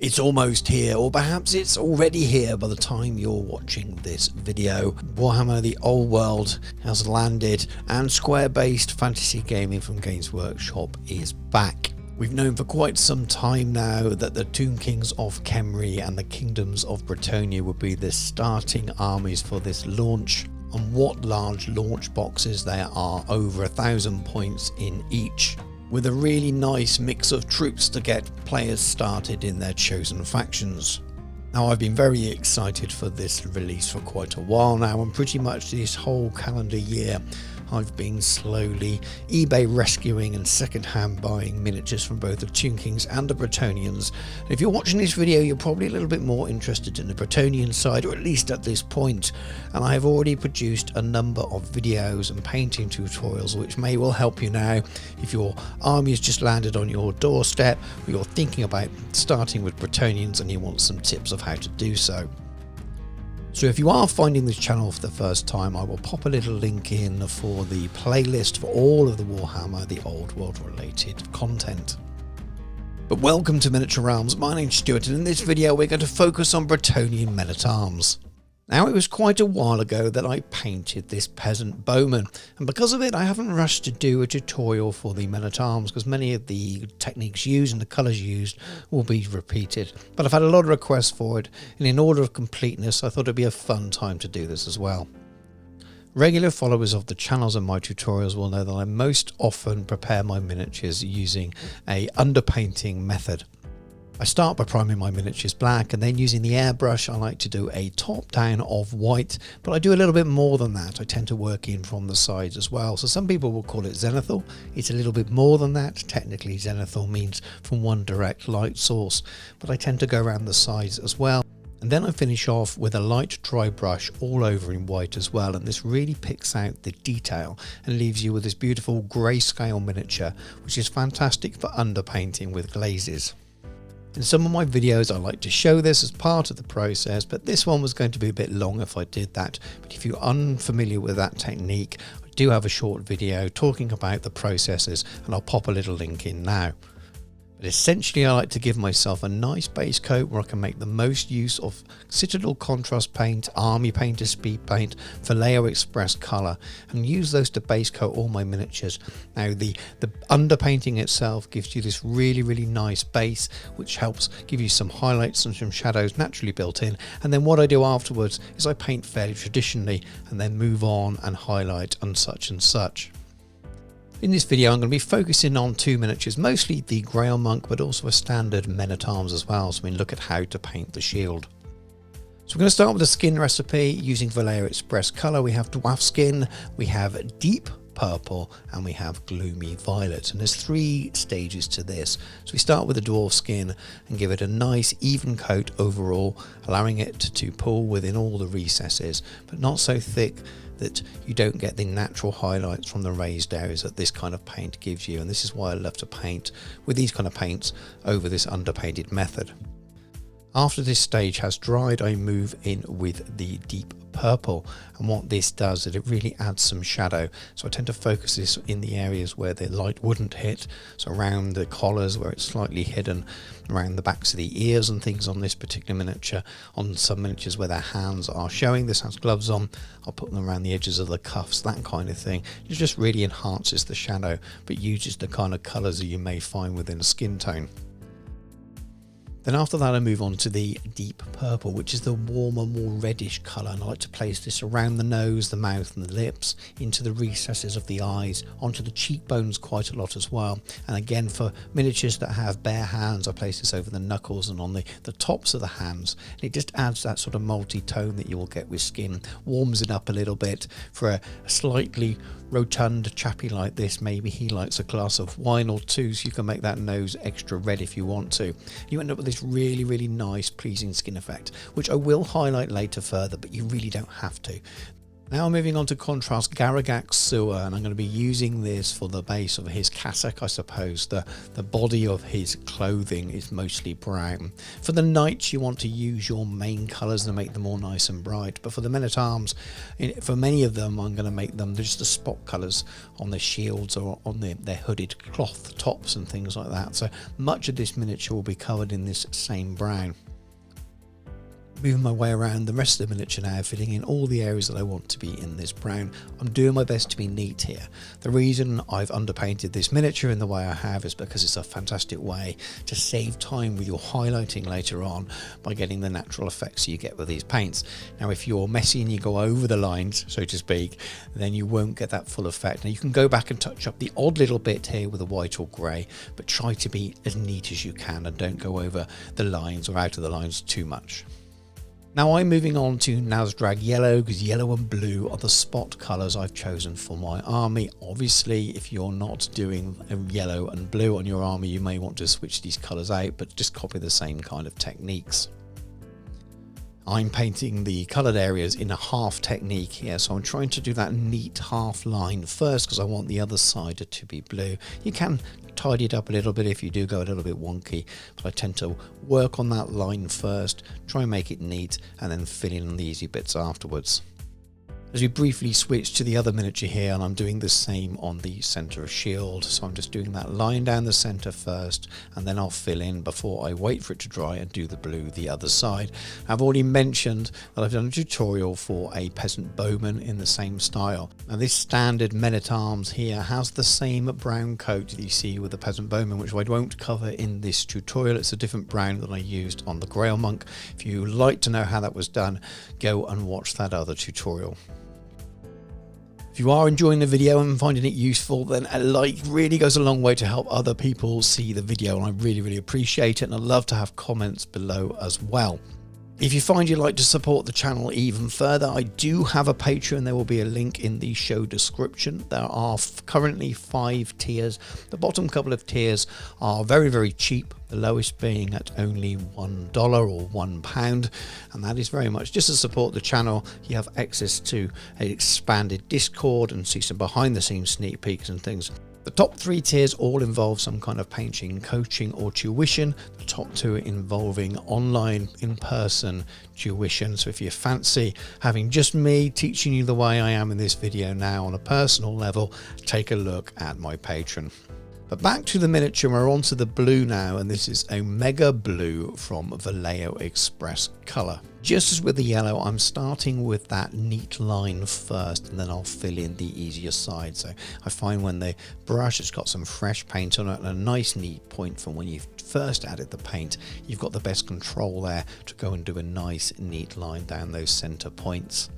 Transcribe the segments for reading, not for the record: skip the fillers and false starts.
It's almost here, or perhaps it's already here by the time you're watching this video. Warhammer The Old World has landed, and Square-based fantasy gaming from Games Workshop is back. We've known for quite some time now that the Tomb Kings of Khemri and the Kingdoms of Bretonnia would be the starting armies for this launch. And what large launch boxes there are, over 1,000 points in each, with a really nice mix of troops to get players started in their chosen factions. Now, I've been very excited for this release for quite a while now, and pretty much this whole calendar year I've been slowly eBay rescuing and second-hand buying miniatures from both the Tomb Kings and the Bretonnians. And if you're watching this video, you're probably a little bit more interested in the Bretonnian side, or at least at this point. And I have already produced a number of videos and painting tutorials which may well help you now if your army has just landed on your doorstep, or you're thinking about starting with Bretonnians and you want some tips of how to do so. So if you are finding this channel for the first time, I will pop a little link in for the playlist for all of the Warhammer The Old World related content. But welcome to Miniature Realms. My name's Stuart, and in this video we're going to focus on Bretonnian men-at-arms. Now, it was quite a while ago that I painted this peasant bowman, and because of it I haven't rushed to do a tutorial for the men-at-arms, because many of the techniques used and the colours used will be repeated. But I've had a lot of requests for it, and in order of completeness I thought it'd be a fun time to do this as well. Regular followers of the channels and my tutorials will know that I most often prepare my miniatures using a underpainting method. I start by priming my miniatures black, and then using the airbrush I like to do a top down of white, but I do a little bit more than that. I tend to work in from the sides as well. So some people will call it zenithal. It's a little bit more than that. Technically zenithal means from one direct light source, but I tend to go around the sides as well. And then I finish off with a light dry brush all over in white as well, and this really picks out the detail and leaves you with this beautiful grayscale miniature, which is fantastic for underpainting with glazes. In some of my videos I like to show this as part of the process, but this one was going to be a bit long if I did that. But if you're unfamiliar with that technique, I do have a short video talking about the processes, and I'll pop a little link in now. But essentially I like to give myself a nice base coat where I can make the most use of Citadel Contrast Paint, Army Painter Speed Paint, Vallejo Express Colour, and use those to base coat all my miniatures. Now the underpainting itself gives you this really nice base, which helps give you some highlights and some shadows naturally built in. And then what I do afterwards is I paint fairly traditionally and then move on and highlight and such and such. In this video I'm going to be focusing on two miniatures, mostly the Grail Monk, but also a standard men-at-arms as well, so we can look at how to paint the shield. So we're going to start with a skin recipe using Vallejo Express Colour. We have Dwarf Skin, we have Deep Purple, and we have Gloomy Violet, and there's three stages to this. So we start with the Dwarf Skin and give it a nice even coat overall, allowing it to pull within all the recesses, but not so thick that you don't get the natural highlights from the raised areas that this kind of paint gives you. And this is why I love to paint with these kind of paints over this underpainted method. After this stage has dried, I move in with the Deep Purple, and what this does is it really adds some shadow. So I tend to focus this in the areas where the light wouldn't hit, so around the collars where it's slightly hidden, around the backs of the ears and things on this particular miniature. On some miniatures where their hands are showing, this has gloves on, I'll put them around the edges of the cuffs, that kind of thing. It just really enhances the shadow, but uses the kind of colours that you may find within a skin tone. Then after that I move on to the Deep Purple, which is the warmer, more reddish colour, and I like to place this around the nose, the mouth and the lips, into the recesses of the eyes, onto the cheekbones quite a lot as well. And again, for miniatures that have bare hands, I place this over the knuckles and on the tops of the hands. And it just adds that sort of multi-tone that you will get with skin, warms it up a little bit. For a slightly rotund chappy like this, maybe he likes a glass of wine or two, so you can make that nose extra red if you want to. You end up with this really nice pleasing skin effect, which I will highlight later further, but you really don't have to. Now moving on to contrast Garagak's sewer, and I'm going to be using this for the base of his cassock. I suppose the body of his clothing is mostly brown. For the knights you want to use your main colours to make them all nice and bright, but for the men-at-arms, for many of them I'm going to make them just the spot colours on their shields or on their hooded cloth tops and things like that. So much of this miniature will be covered in this same brown. Moving my way around the rest of the miniature now, filling in all the areas that I want to be in this brown. I'm doing my best to be neat here. The reason I've underpainted this miniature in the way I have is because it's a fantastic way to save time with your highlighting later on by getting the natural effects you get with these paints. Now if you're messy and you go over the lines, so to speak, then you won't get that full effect. Now you can go back and touch up the odd little bit here with a white or grey, but try to be as neat as you can and don't go over the lines or out of the lines too much. Now I'm moving on to Nazdrag Yellow, because yellow and blue are the spot colours I've chosen for my army. Obviously if you're not doing yellow and blue on your army, you may want to switch these colours out, but just copy the same kind of techniques. I'm painting the coloured areas in a half technique here, so I'm trying to do that neat half line first because I want the other side to be blue. You can tidy it up a little bit if you do go a little bit wonky, but I tend to work on that line first, try and make it neat, and then fill in the easy bits afterwards. As we briefly switch to the other miniature here, and I'm doing the same on the centre of shield, so I'm just doing that line down the centre first, and then I'll fill in before I wait for it to dry and do the blue the other side. I've already mentioned that I've done a tutorial for a peasant bowman in the same style. Now this standard men-at-arms here has the same brown coat that you see with the peasant bowman, which I won't cover in this tutorial. It's a different brown than I used on the Grail Monk. If you'd like to know how that was done, go and watch that other tutorial. If you are enjoying the video and finding it useful, then a like really goes a long way to help other people see the video, and I really appreciate it, and I'd love to have comments below as well. If you find you'd like to support the channel even further, I do have a Patreon. There will be a link in the show description. There are currently 5 tiers. The bottom couple of tiers are very cheap, the lowest being at only $1 or £1, and that is very much just to support the channel. You have access to an expanded Discord and see some behind the scenes sneak peeks and things. The top 3 tiers all involve some kind of painting, coaching or tuition. The top 2 involving online, in-person tuition. So if you fancy having just me teaching you the way I am in this video now on a personal level, take a look at my Patreon. But back to the miniature, we're on to the blue now, and this is Omega Blue from Vallejo Express Colour. Just as with the yellow, I'm starting with that neat line first, and then I'll fill in the easier side. So I find when the brush has got some fresh paint on it and a nice neat point from when you've first added the paint, you've got the best control there to go and do a nice neat line down those centre points.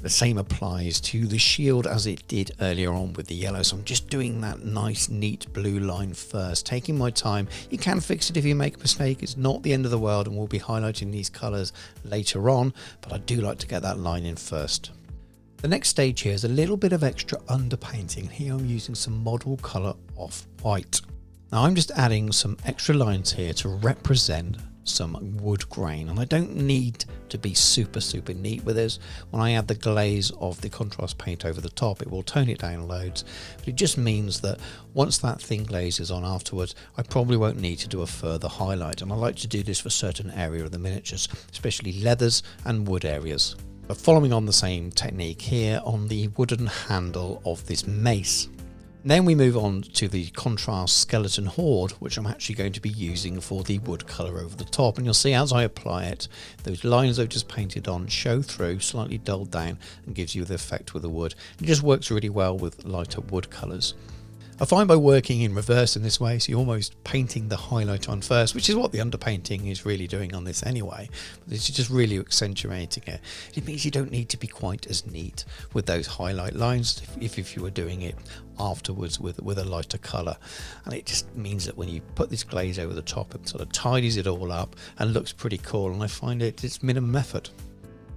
The same applies to the shield as it did earlier on with the yellow, so I'm just doing that nice neat blue line first, taking my time. You can fix it if you make a mistake, it's not the end of the world, and we'll be highlighting these colours later on, but I do like to get that line in first. The next stage here is a little bit of extra underpainting. Here I'm using some model colour off-white. Now I'm just adding some extra lines here to represent some wood grain, and I don't need to be super neat with this. When I add the glaze of the contrast paint over the top, it will tone it down loads, but it just means that once that thin glaze is on afterwards, I probably won't need to do a further highlight, and I like to do this for certain area of the miniatures, especially leathers and wood areas. But following on the same technique here on the wooden handle of this mace. Then we move on to the contrast skeleton horde, which I'm actually going to be using for the wood colour over the top. And you'll see as I apply it, those lines I've just painted on show through, slightly dulled down, and gives you the effect with the wood. It just works really well with lighter wood colours. I find by working in reverse in this way, so you're almost painting the highlight on first, which is what the underpainting is really doing on this anyway, but it's just really accentuating it. It means you don't need to be quite as neat with those highlight lines if you were doing it afterwards with a lighter colour, and it just means that when you put this glaze over the top, it sort of tidies it all up and looks pretty cool, and I find it's minimum effort.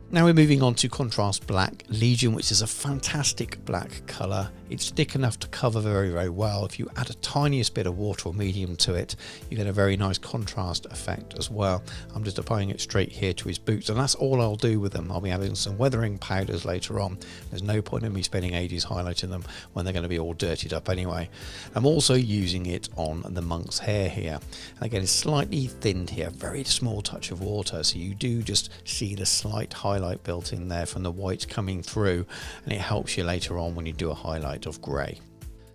Now we're moving on to Contrast Black Legion, which is a fantastic black colour. It's thick enough to cover very, very well. If you add a tiniest bit of water or medium to it, you get a very nice contrast effect as well. I'm just applying it straight here to his boots, and that's all I'll do with them. I'll be adding some weathering powders later on. There's no point in me spending ages highlighting them when they're going to be all dirtied up anyway. I'm also using it on the monk's hair here. And again, it's slightly thinned here, very small touch of water, so you do just see the slight highlight built in there from the white coming through, and it helps you later on when you do a highlight of grey.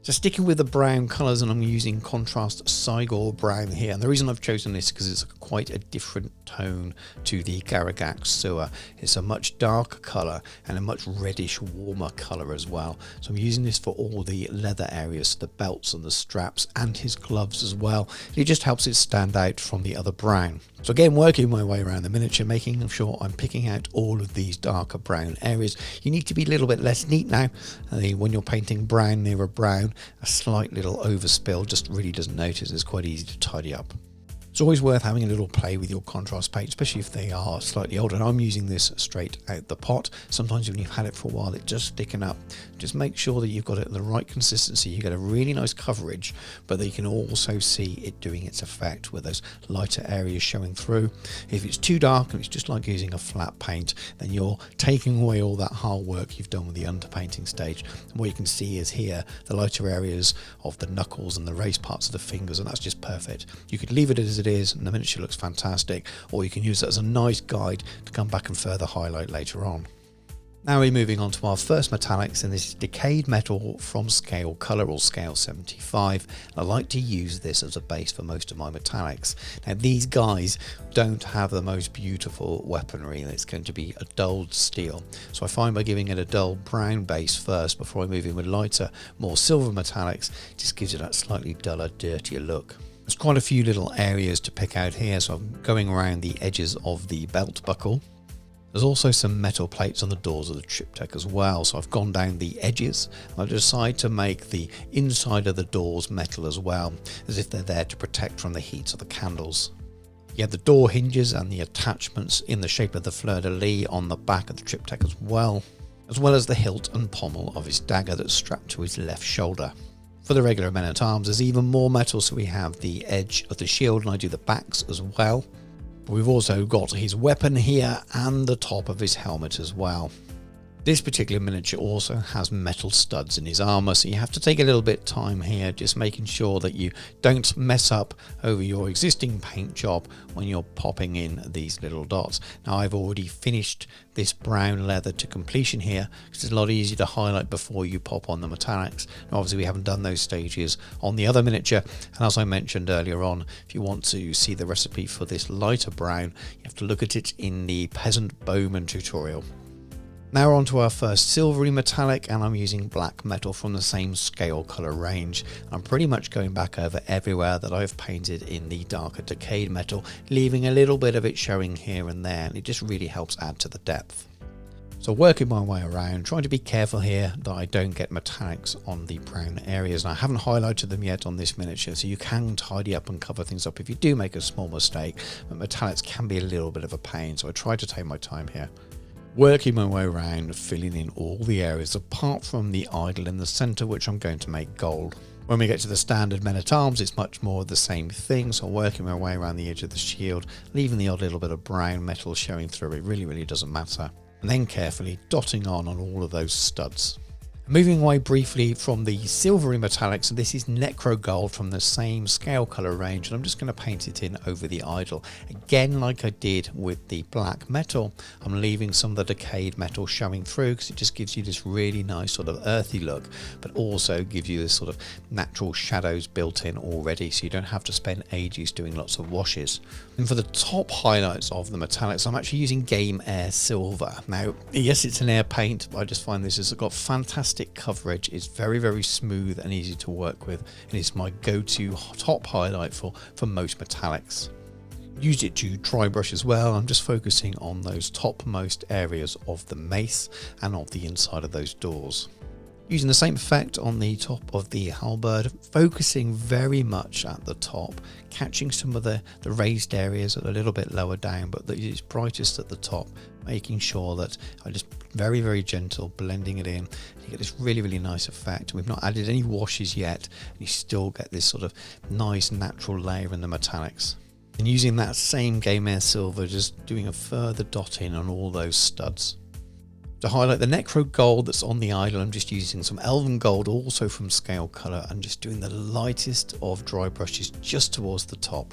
So sticking with the brown colours, and I'm using Contrast Cygor Brown here, and the reason I've chosen this is because it's quite a different tone to the Garagax Sewer. It's a much darker colour and a much reddish, warmer colour as well. So I'm using this for all the leather areas, the belts and the straps, and his gloves as well. It just helps it stand out from the other brown. So again, working my way around the miniature, making sure I'm picking out all of these darker brown areas. You need to be a little bit less neat now. When you're painting brown near a brown, a slight little overspill just really doesn't notice. It's quite easy to tidy up. It's always worth having a little play with your contrast paint, especially if they are slightly older. And I'm using this straight out the pot. Sometimes when you've had it for a while, it just sticking up. Just make sure that you've got it in the right consistency. You get a really nice coverage, but that you can also see it doing its effect with those lighter areas showing through. If it's too dark and it's just like using a flat paint, then you're taking away all that hard work you've done with the underpainting stage. And what you can see is here, the lighter areas of the knuckles and the raised parts of the fingers, and that's just perfect. You could leave it as it is, and the miniature looks fantastic, or you can use it as a nice guide to come back and further highlight later on. Now we're moving on to our first metallics, and this is Decayed Metal from Scale Colour, or Scale 75. I like to use this as a base for most of my metallics. Now these guys don't have the most beautiful weaponry. It's going to be a dulled steel, so I find by giving it a dull brown base first before I move in with lighter, more silver metallics, it just gives it that slightly duller, dirtier look. There's quite a few little areas to pick out here, so I'm going around the edges of the belt buckle. There's also some metal plates on the doors of the triptych as well, so I've gone down the edges. I decided to make the inside of the doors metal as well, as if they're there to protect from the heat of the candles. You have the door hinges and the attachments in the shape of the fleur-de-lis on the back of the triptych as well as the hilt and pommel of his dagger that's strapped to his left shoulder. For the regular men-at-arms, there's even more metal, so we have the edge of the shield, and I do the backs as well. But we've also got his weapon here and the top of his helmet as well. This particular miniature also has metal studs in his armour, so you have to take a little bit of time here, just making sure that you don't mess up over your existing paint job when you're popping in these little dots. Now I've already finished this brown leather to completion here, because it's a lot easier to highlight before you pop on the metallics. Now obviously we haven't done those stages on the other miniature, and as I mentioned earlier on, if you want to see the recipe for this lighter brown, you have to look at it in the Peasant Bowman tutorial. Now we're on to our first silvery metallic, and I'm using black metal from the same scale colour range. I'm pretty much going back over everywhere that I've painted in the darker decayed metal, leaving a little bit of it showing here and there, and it just really helps add to the depth. So working my way around, trying to be careful here that I don't get metallics on the brown areas, and I haven't highlighted them yet on this miniature, so you can tidy up and cover things up if you do make a small mistake, but metallics can be a little bit of a pain, so I try to take my time here. Working my way around, filling in all the areas apart from the idol in the centre, which I'm going to make gold. When we get to the standard men-at-arms, it's much more the same thing, so working my way around the edge of the shield, leaving the odd little bit of brown metal showing through, it really doesn't matter. And then carefully dotting on all of those studs. Moving away briefly from the silvery metallics, and this is Necro Gold from the same scale colour range, and I'm just going to paint it in over the idol. Again, like I did with the black metal, I'm leaving some of the decayed metal showing through because it just gives you this really nice sort of earthy look, but also gives you this sort of natural shadows built in already, so you don't have to spend ages doing lots of washes. And for the top highlights of the metallics, I'm actually using Game Air Silver. Now, yes, it's an air paint, but I just find this has got fantastic coverage. It's very smooth and easy to work with, and it's my go-to top highlight for most metallics. Use it to dry brush as well. I'm just focusing on those topmost areas of the mace and of the inside of those doors. Using the same effect on the top of the halberd, focusing very much at the top, catching some of the raised areas a little bit lower down, but that it's brightest at the top, making sure that I just very, very gentle, blending it in. You get this really, really nice effect. We've not added any washes yet, and you still get this sort of nice natural layer in the metallics. And using that same Game Air Silver, just doing a further dotting on all those studs. To highlight the Necro Gold that's on the idol, I'm just using some Elven Gold, also from Scale Colour, and just doing the lightest of dry brushes just towards the top.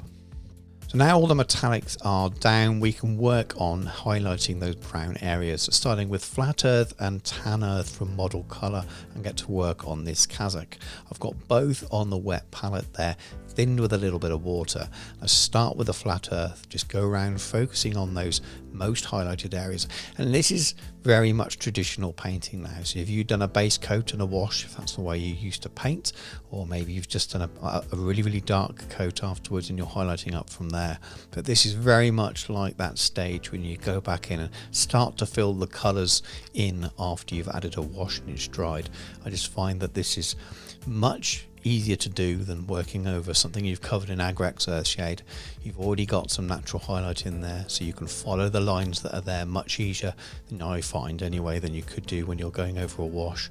So now all the metallics are down, we can work on highlighting those brown areas. So starting with Flat Earth and Tan Earth from Model Colour, and get to work on this cassock. I've got both on the wet palette there, thinned with a little bit of water. I start with the Flat Earth, just go around focusing on those most highlighted areas. And this is very much traditional painting now. So if you've done a base coat and a wash, if that's the way you used to paint, or maybe you've just done a really, really dark coat afterwards and you're highlighting up from there. But this is very much like that stage when you go back in and start to fill the colours in after you've added a wash and it's dried. I just find that this is much easier to do than working over something you've covered in Agrax Earthshade. You've already got some natural highlight in there, so you can follow the lines that are there much easier than I find anyway than you could do when you're going over a wash.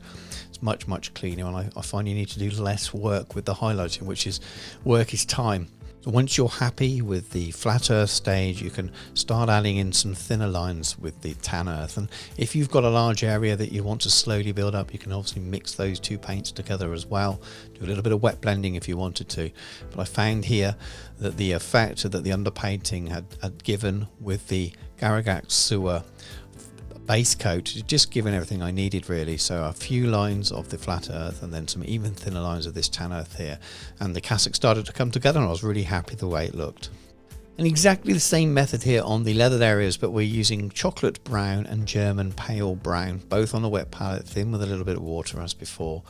It's much cleaner, and I find you need to do less work with the highlighting, which is work is time. So once you're happy with the Flat Earth stage, you can start adding in some thinner lines with the Tan Earth. And if you've got a large area that you want to slowly build up, you can obviously mix those two paints together as well. Do a little bit of wet blending if you wanted to. But I found here that the effect that the underpainting had given with the Garagax Sewer base coat, just given everything I needed really. So a few lines of the Flat Earth and then some even thinner lines of this Tan Earth here, and the cassock started to come together, and I was really happy the way it looked. And exactly the same method here on the leathered areas, but we're using chocolate brown and German pale brown, both on the wet palette, thin with a little bit of water as before,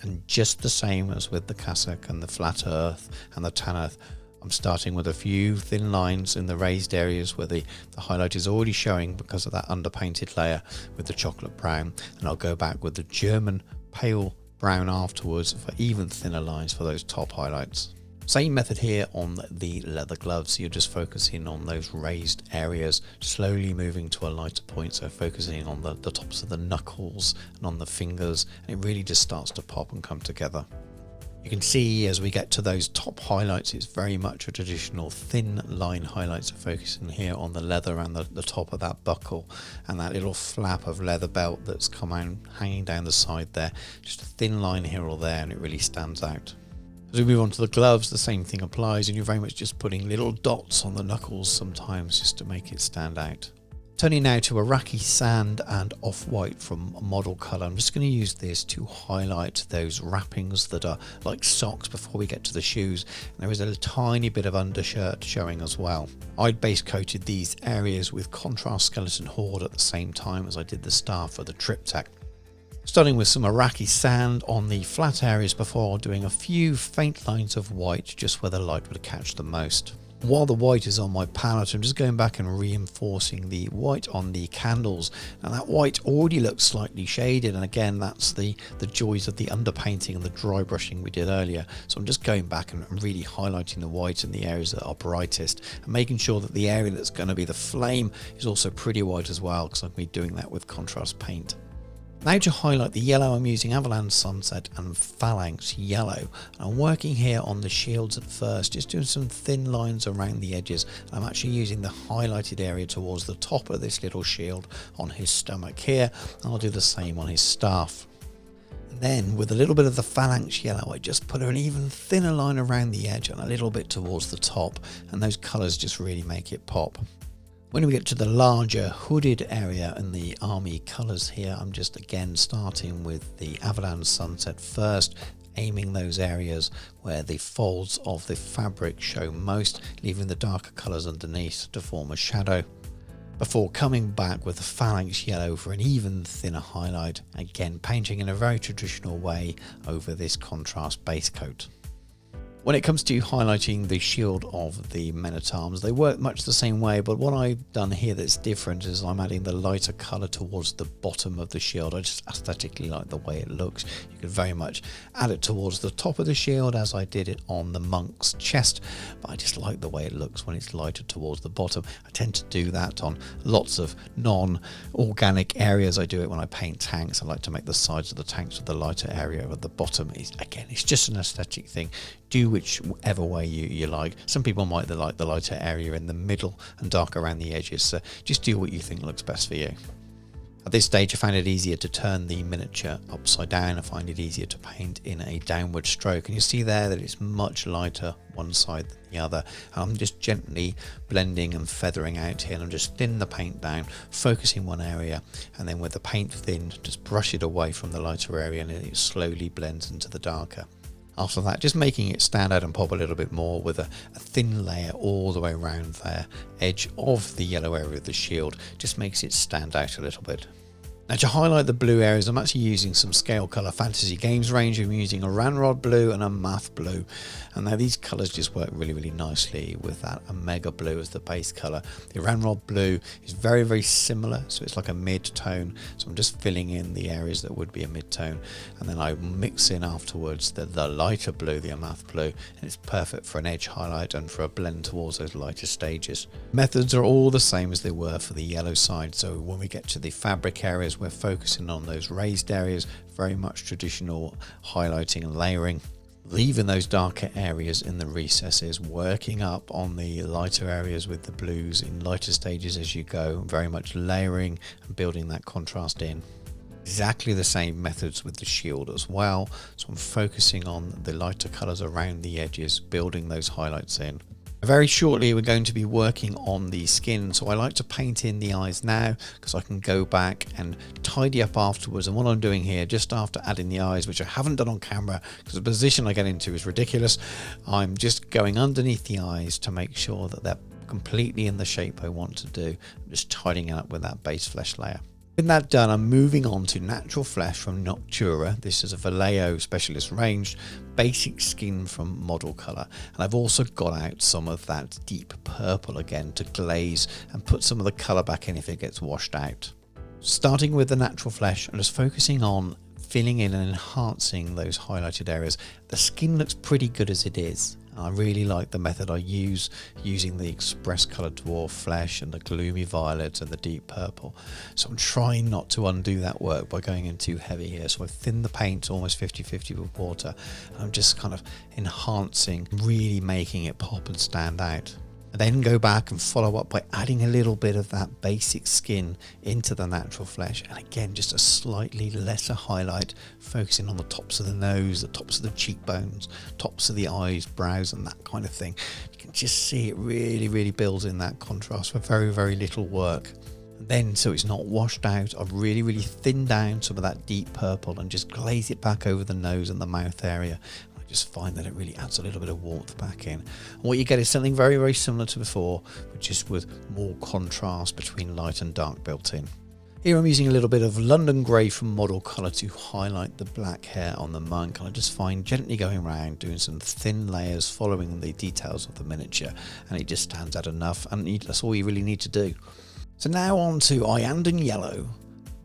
and just the same as with the cassock and the Flat Earth and the Tan Earth. I'm starting with a few thin lines in the raised areas where the highlight is already showing because of that underpainted layer with the chocolate brown, and I'll go back with the German pale brown afterwards for even thinner lines for those top highlights. Same method here on the leather gloves. You're just focusing on those raised areas, slowly moving to a lighter point, so focusing on the tops of the knuckles and on the fingers, and it really just starts to pop and come together. You can see as we get to those top highlights, it's very much a traditional thin line highlight, so focusing here on the leather and the top of that buckle and that little flap of leather belt that's come out hanging down the side there. Just a thin line here or there, and it really stands out. As we move on to the gloves, the same thing applies, and you're very much just putting little dots on the knuckles sometimes just to make it stand out. Turning now to Iraqi Sand and Off-White from Model Colour. I'm just going to use this to highlight those wrappings that are like socks before we get to the shoes. And there is a tiny bit of undershirt showing as well. I'd base coated these areas with Contrast Skeleton Horde at the same time as I did the staff for the triptych. Starting with some Iraqi Sand on the flat areas before doing a few faint lines of white just where the light would catch the most. While the white is on my palette, I'm just going back and reinforcing the white on the candles. Now that white already looks slightly shaded, and again that's the joys of the underpainting and the dry brushing we did earlier. So I'm just going back and really highlighting the white in the areas that are brightest and making sure that the area that's going to be the flame is also pretty white as well, because I'm going to be doing that with contrast paint. Now to highlight the yellow, I'm using Avalanche Sunset and Phalanx Yellow. And I'm working here on the shields at first, just doing some thin lines around the edges. I'm actually using the highlighted area towards the top of this little shield on his stomach here, and I'll do the same on his staff. And then with a little bit of the Phalanx Yellow, I just put an even thinner line around the edge and a little bit towards the top, and those colours just really make it pop. When we get to the larger hooded area and the army colours here, I'm just again starting with the Avalanche Sunset first, aiming those areas where the folds of the fabric show most, leaving the darker colours underneath to form a shadow, before coming back with the Phalanx Yellow for an even thinner highlight, again painting in a very traditional way over this contrast base coat. When it comes to highlighting the shield of the men-at-arms, they work much the same way, but what I've done here that's different is I'm adding the lighter colour towards the bottom of the shield. I just aesthetically like the way it looks. You could very much add it towards the top of the shield as I did it on the monk's chest, but I just like the way it looks when it's lighter towards the bottom. I tend to do that on lots of non-organic areas. I do it when I paint tanks. I like to make the sides of the tanks with the lighter area at the bottom. It's just an aesthetic thing. Do whichever way you like. Some people might like the lighter area in the middle and dark around the edges, so just do what you think looks best for you. At this stage I find it easier to turn the miniature upside down. I find it easier to paint in a downward stroke, and you see there that it's much lighter one side than the other. I'm just gently blending and feathering out here, and I'm just thin the paint down, focusing one area, and then with the paint thinned just brush it away from the lighter area, and it slowly blends into the darker. After that, just making it stand out and pop a little bit more with a thin layer all the way around the edge of the yellow area of the shield. Just makes it stand out a little bit. Now, to highlight the blue areas, I'm actually using some Scale Colour Fantasy Games range. I'm using a Ranrod blue and a Math blue. And now these colours just work really, really nicely with that Omega blue as the base colour. The Ranrod blue is very, very similar, so it's like a mid-tone. So I'm just filling in the areas that would be a mid-tone. And then I mix in afterwards the lighter blue, the Math blue, and it's perfect for an edge highlight and for a blend towards those lighter stages. Methods are all the same as they were for the yellow side. So when we get to the fabric areas, we're focusing on those raised areas, very much traditional highlighting and layering, leaving those darker areas in the recesses, working up on the lighter areas with the blues in lighter stages as you go, very much layering and building that contrast in. Exactly the same methods with the shield as well, so I'm focusing on the lighter colours around the edges, building those highlights in. Very shortly we're going to be working on the skin, so I like to paint in the eyes now because I can go back and tidy up afterwards. And what I'm doing here, just after adding the eyes, which I haven't done on camera because the position I get into is ridiculous, I'm just going underneath the eyes to make sure that they're completely in the shape I want to do. I'm just tidying it up with that base flesh layer. With that done, I'm moving on to natural flesh from Noctura. This is a Vallejo specialist range, basic skin from Model Colour, and I've also got out some of that deep purple again to glaze and put some of the colour back in if it gets washed out. Starting with the natural flesh, I'm just focusing on filling in and enhancing those highlighted areas. The skin looks pretty good as it is. I really like the method I use, using the Express Colour Dwarf flesh and the gloomy violet and the deep purple. So I'm trying not to undo that work by going in too heavy here. So I've thinned the paint almost 50-50 with water. And I'm just kind of enhancing, really making it pop and stand out. I then go back and follow up by adding a little bit of that basic skin into the natural flesh, and again just a slightly lesser highlight, focusing on the tops of the nose, the tops of the cheekbones, tops of the eyes, brows and that kind of thing. You can just see it really builds in that contrast for very little work. And then, so it's not washed out, I've really thinned down some of that deep purple and just glaze it back over the nose and the mouth area. Just find that it really adds a little bit of warmth back in. And what you get is something very similar to before, but just with more contrast between light and dark built in. Here I'm using a little bit of London Grey from Model Colour to highlight the black hair on the monk. And I just find gently going around, doing some thin layers, following the details of the miniature, and it just stands out enough, and that's all you really need to do. So now on to Iandan Yellow,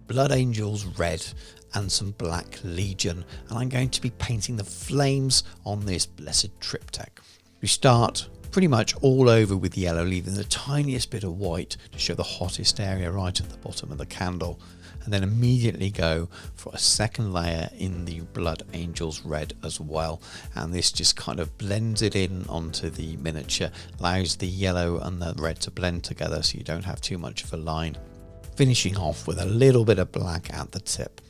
Blood Angels Red, and some Black Legion, and I'm going to be painting the flames on this blessed triptych. We start pretty much all over with yellow, leaving the tiniest bit of white to show the hottest area right at the bottom of the candle, and then immediately go for a second layer in the Blood Angels Red as well, and this just kind of blends it in onto the miniature, allows the yellow and the red to blend together so you don't have too much of a line, finishing off with a little bit of black at the tip.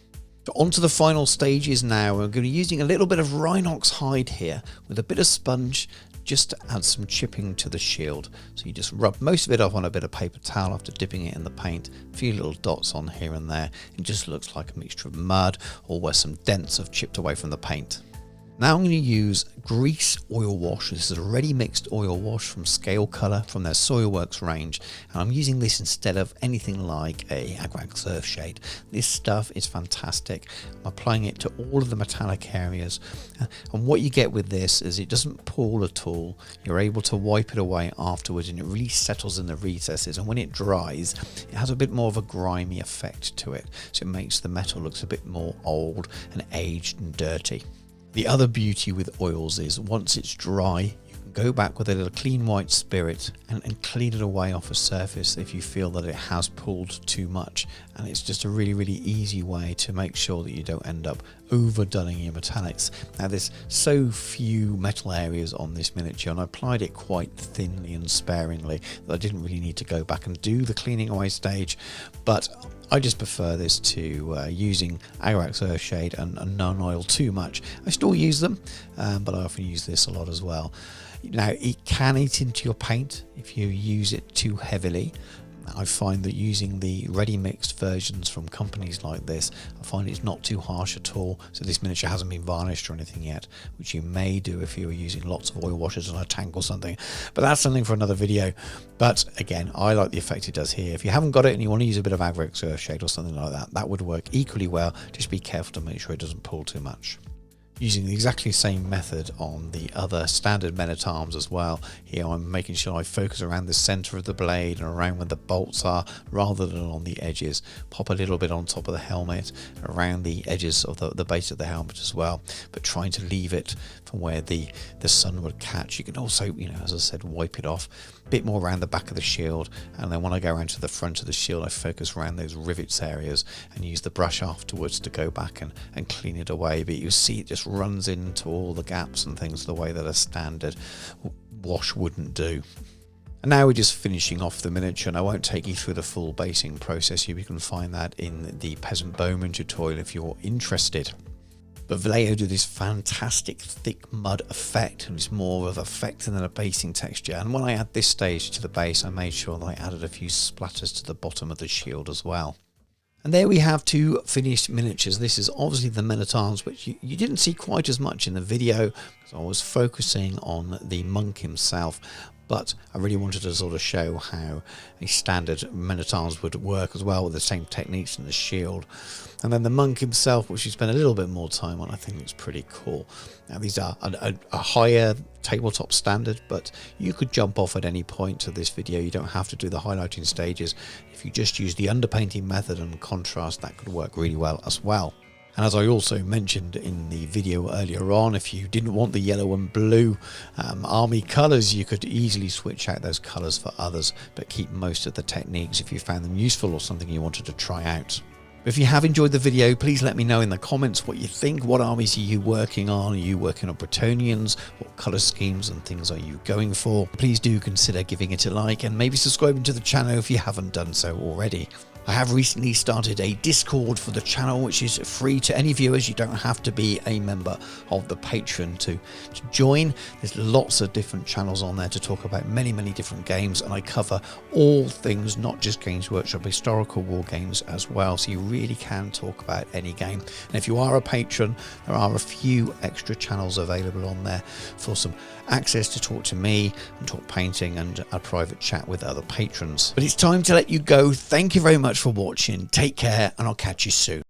So on to the final stages now. We're going to be using a little bit of Rhinox hide here with a bit of sponge just to add some chipping to the shield. So you just rub most of it off on a bit of paper towel after dipping it in the paint, a few little dots on here and there. It just looks like a mixture of mud or where some dents have chipped away from the paint. Now I'm going to use Grease Oil Wash. This is a ready mixed oil wash from Scale Colour from their Soilworks range, and I'm using this instead of anything like a Agrax Earthshade. This stuff is fantastic. I'm applying it to all of the metallic areas, and what you get with this is it doesn't pool at all. You're able to wipe it away afterwards, and it really settles in the recesses, and when it dries it has a bit more of a grimy effect to it, so it makes the metal looks a bit more old and aged and dirty. The other beauty with oils is once it's dry, you can go back with a little clean white spirit and clean it away off a surface if you feel that it has pulled too much. And it's just a really easy way to make sure that you don't end up overdulling your metallics. Now there's so few metal areas on this miniature, and I applied it quite thinly and sparingly that I didn't really need to go back and do the cleaning away stage, but I just prefer this to using Agrax Earthshade and non-oil too much. I still use them, but I often use this a lot as well. Now it can eat into your paint if you use it too heavily. I find that using the ready mixed versions from companies like this, I find it's not too harsh at all. So this miniature hasn't been varnished or anything yet, which you may do if you were using lots of oil washes on a tank or something, but that's something for another video. But again, I like the effect it does here. If you haven't got it and you want to use a bit of Agrax Earthshade or something like that, that would work equally well. Just be careful to make sure it doesn't pull too much. Using the exactly same method on the other standard men-at-arms as well. Here I'm making sure I focus around the center of the blade and around where the bolts are rather than on the edges. Pop a little bit on top of the helmet, around the edges of the base of the helmet as well, but trying to leave it from where the sun would catch. You can also, as I said, wipe it off. A bit more around the back of the shield, and then when I go around to the front of the shield I focus around those rivets areas and use the brush afterwards to go back and clean it away. But you see it just runs into all the gaps and things the way that a standard wash wouldn't do. And now we're just finishing off the miniature, and I won't take you through the full basing process. You can find that in the Peasant Bowman tutorial if you're interested. But Vallejo do this fantastic thick mud effect, and it's more of effect than a basing texture. And when I add this stage to the base, I made sure that I added a few splatters to the bottom of the shield as well. And there we have two finished miniatures. This is obviously the men-at-arms, which you didn't see quite as much in the video because I was focusing on the monk himself. But I really wanted to sort of show how a standard men-at-arms would work as well, with the same techniques in the shield. And then the monk himself, which you spent a little bit more time on, I think looks pretty cool. Now these are a higher tabletop standard, but you could jump off at any point to this video. You don't have to do the highlighting stages. If you just use the underpainting method and contrast, that could work really well as well. And as I also mentioned in the video earlier on, if you didn't want the yellow and blue army colours, you could easily switch out those colours for others, but keep most of the techniques if you found them useful or something you wanted to try out. If you have enjoyed the video, please let me know in the comments what you think. What armies are you working on? Are you working on Bretonnians? What colour schemes and things are you going for? Please do consider giving it a like and maybe subscribing to the channel if you haven't done so already. I have recently started a Discord for the channel, which is free to any viewers. You don't have to be a member of the Patreon to join. There's lots of different channels on there to talk about many different games, and I cover all things, not just Games Workshop, historical war games as well, so you really can talk about any game. And if you are a patron, there are a few extra channels available on there for some access to talk to me and talk painting and a private chat with other patrons. But it's time to let you go. Thank you very much for watching. Take care, and I'll catch you soon.